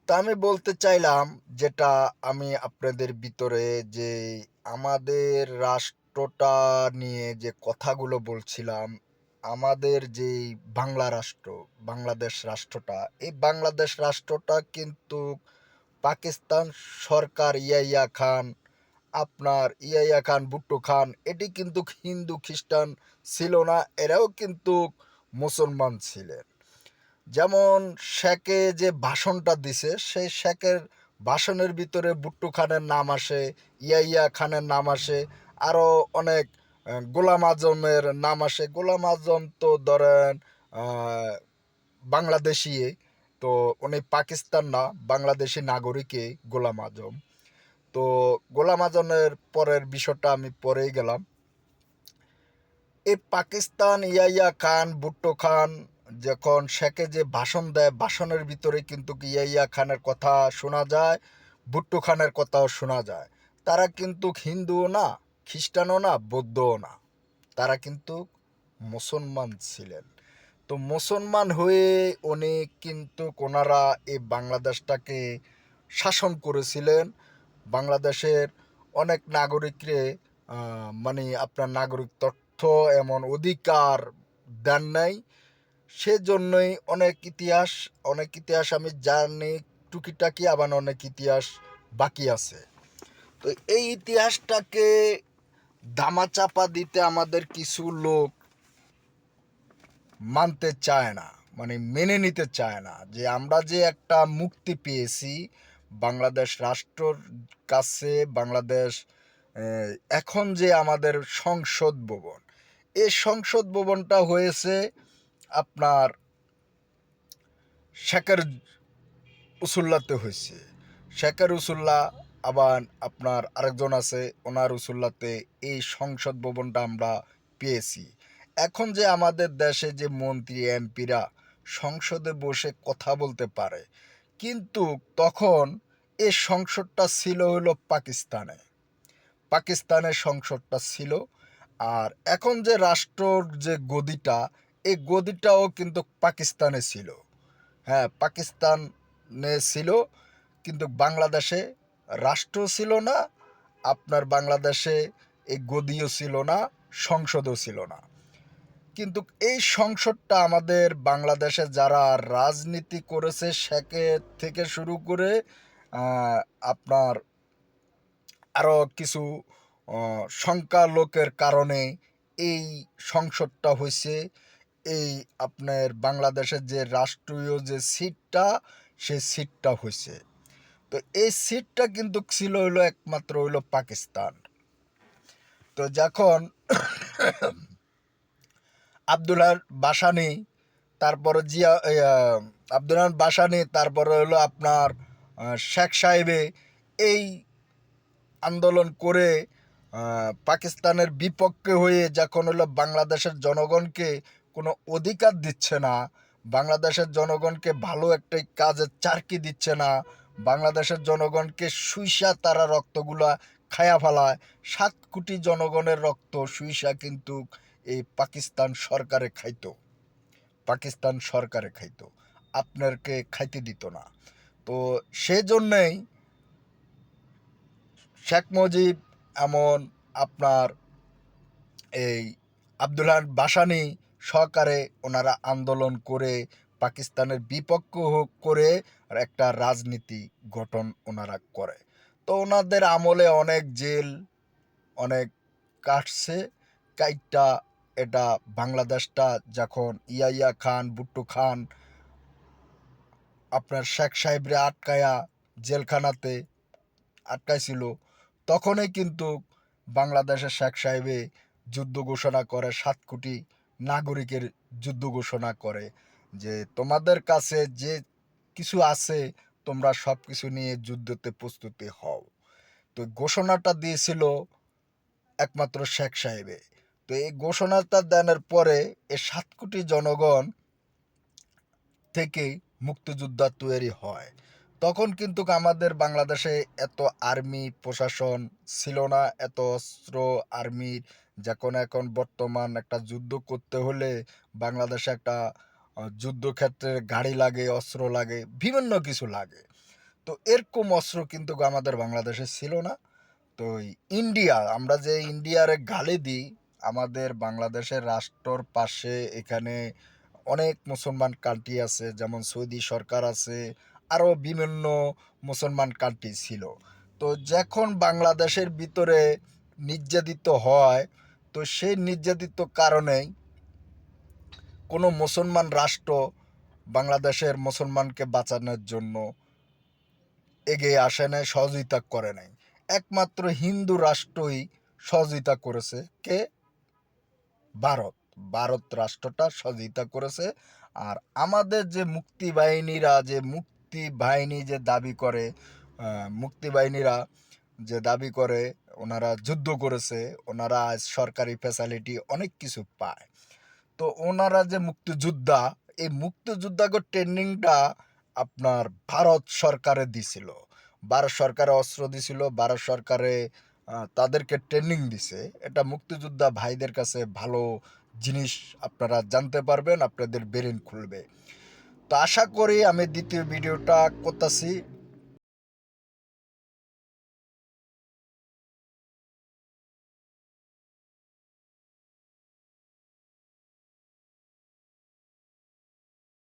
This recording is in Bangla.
তা আমি বলতে চাইলাম যেটা আমি আপনাদের ভিতরে যে আমাদের রাষ্ট্রটা নিয়ে যে কথাগুলো বলছিলাম, আমাদের যেই বাংলা রাষ্ট্র, বাংলাদেশ রাষ্ট্রটা, এই বাংলাদেশ রাষ্ট্রটা কিন্তু পাকিস্তান সরকার ইয়াইয়া খান, আপনার ইয়াইয়া খান, ভুট্টো খান, এটি কিন্তু হিন্দু খ্রিস্টান ছিল না, এরাও কিন্তু মুসলমান ছিলেন। যেমন শেখে যে ভাষণটা দিছে সেই শেখের ভাষণের ভিতরে ভুট্টো খানের নাম আসে, ইয়াইয়া খানের নাম আসে, আরও অনেক গোলাম আজমের নাম আসে। গোলাম আজম তো ধরেন আহ, বাংলাদেশি, তো উনি পাকিস্তান না, বাংলাদেশি নাগরিকে গোলাম আজম। তো গোলাম আজমের পরের বিষয়টা আমি পরেই গেলাম। এই পাকিস্তান ইয়াইয়া খান, ভুট্টো খান যখন শেখে যে ভাষণ দেয়, ভাষণের ভিতরে কিন্তু ইয়াইয়া খানের কথা শোনা যায়, ভুট্টো খানের কথাও শোনা যায়। তারা কিন্তু হিন্দুও না, খ্রিস্টানও না, বৌদ্ধও না, তারা কিন্তু মুসলমান ছিলেন। তো মুসলমান হয়ে উনি কিন্তু ওনারা এই বাংলাদেশটাকে শাসন করেছিলেন। বাংলাদেশের অনেক নাগরিকরে মানে আপনার নাগরিক তথ্য এমন অধিকার দেন নাই। সেজন্যই অনেক ইতিহাস আমি জানি টুকিটাকি, আবার অনেক ইতিহাস বাকি আছে। তো এই ইতিহাসটাকে ধামাচাপা দিতে আমাদের কিছু লোক মানতে চায় না, মানে মেনে নিতে চায় না যে আমরা যে একটা মুক্তি পেয়েছি বাংলাদেশ রাষ্ট্রর কাছে। বাংলাদেশ এখন যে আমাদের সংসদ ভবন, এই সংসদ ভবনটা হয়েছে আপনার শেখের উসুল্লাতে হয়েছে। শেখের উসুল্লাহ, আবার আপনার আরেকজন আছে ওনার উসুল্লাতে এই সংসদ ভবনটা আমরা পেয়েছি। এখন যে আমাদের দেশে যে মন্ত্রী এমপিরা সংসদে বসে কথা বলতে পারে, কিন্তু তখন এই সংসদটা ছিল হলো পাকিস্তানের সংসদটা ছিল। আর এখন যে রাষ্ট্রর যে গদিটা, এই গদিটাও কিন্তু পাকিস্তানে ছিল। হ্যাঁ, পাকিস্তানে ছিল, কিন্তু বাংলাদেশে রাষ্ট্র ছিল না, আপনার বাংলাদেশে এই গদিও ছিল না, সংসদও ছিল না। কিন্তু এই সংসদটা আমাদের বাংলাদেশে যারা রাজনীতি করেছে শেখে থেকে শুরু করে আহ, আপনার আরও কিছু সংখ্যালোকের কারণে এই সংসদটা হয়েছে। এই আপনার বাংলাদেশের যে রাষ্ট্রীয় যে সিটটা, সেই সিটটা হয়েছে। তো এই সিটটা কিন্তু ছিল হইলো একমাত্র হইলো পাকিস্তান। তো যখন আবদুল্লাহ বাসানি, তারপরে আবদুল্লাহ বাসানি, তারপরে হলো আপনার শেখ সাহেবে এই আন্দোলন করে পাকিস্তানের বিপক্ষে হয়ে যখন হলো বাংলাদেশের জনগণকে কোনো অধিকার দিচ্ছে না, বাংলাদেশের জনগণকে ভালো একটা কাজের চারকি দিচ্ছে না, বাংলাদেশের জনগণকে সুইসা তারা রক্তগুলা খায়া ফেলায়, 7 কোটি জনগণের রক্ত সুইসা কিন্তু এই পাকিস্তান সরকারে খাইতো, আপনারকে খাইতে দিত না। তো সেজন্যেই শেখ মুজিব এমন আপনার এই আবদুল্লাহ বাসানি সহকারে ওনারা আন্দোলন করে পাকিস্তানের বিপক্ষ করে একটা রাজনীতি গঠন ওনারা করে। তো ওনাদের আমলে অনেক জেল, অনেক কাটছে, কাইটটা এটা বাংলাদেশটা যখন ইয়াইয়া খান, ভুট্টো খান আপনার শেখ সাহেবরে আটকায়া জেলখানাতে আটকাইছিল, তখনই কিন্তু বাংলাদেশের শেখ সাহেবে যুদ্ধ ঘোষণা করে, 7 কোটি নাগরিকের যুদ্ধ ঘোষণা করে যে তোমাদের কাছে যে কিছু আছে তোমরা সব কিছু নিয়ে যুদ্ধতে প্রস্তুতি হও। তো ঘোষণাটা দিয়েছিল একমাত্র শেখ সাহেবে। তো এই ঘোষণাটা দেওয়ার পরে এই 7 কোটি জনগণ থেকে মুক্তিযোদ্ধা তৈরি হয়। তখন কিন্তু আমাদের বাংলাদেশে এত আর্মি প্রশাসন ছিল না, এত অস্ত্র আর্মির, যখন এখন বর্তমান একটা যুদ্ধ করতে হলে বাংলাদেশে একটা যুদ্ধক্ষেত্রে গাড়ি লাগে, অস্ত্র লাগে, বিভিন্ন কিছু লাগে। তো এরকম অস্ত্র কিন্তু আমাদের বাংলাদেশে ছিল না। তো ইন্ডিয়া, আমরা যে ইন্ডিয়ারে গালি দিই, আমাদের বাংলাদেশের রাষ্ট্রর পাশে এখানে অনেক মুসলমান কান্ট্রি আছে, যেমন সৌদি সরকার আছে, আরও বিভিন্ন মুসলমান কান্ট্রি ছিল। তো যখন বাংলাদেশের ভিতরে নির্যাতিত হয়, তো সেই নির্যাতিত কারণেই কোনো মুসলমান রাষ্ট্র বাংলাদেশের মুসলমানকে বাঁচানোর জন্য এগিয়ে আসে নাই, সহযোগিতা করে নাই। একমাত্র হিন্দু রাষ্ট্রই সহযোগিতা করেছে। কে? ভারত। ভারত রাষ্ট্রটা সহযোগিতা করেছে। আর আমাদের যে মুক্তিবাহিনী যে দাবি করে, মুক্তিবাহিনীরা যে দাবি করে ওনারা যুদ্ধ করেছে, ওনারা আজ সরকারি ফ্যাসিলিটি অনেক কিছু পায়। তো ওনারা যে মুক্তিযোদ্ধা, এই মুক্তিযোদ্ধাকে ট্রেনিংটা আপনার ভারত সরকারে দিছিল। ভারত সরকারে অস্ত্র দিছিল, ভারত সরকারে তাদেরকে ট্রেনিং দিছে। এটা মুক্তিযোদ্ধা ভাইদের কাছে ভালো জিনিস, আপনারা জানতে পারবেন, আপনাদের ব্রেন খুলবে। তো আশা করি আমি দ্বিতীয় ভিডিওটা করতেছি,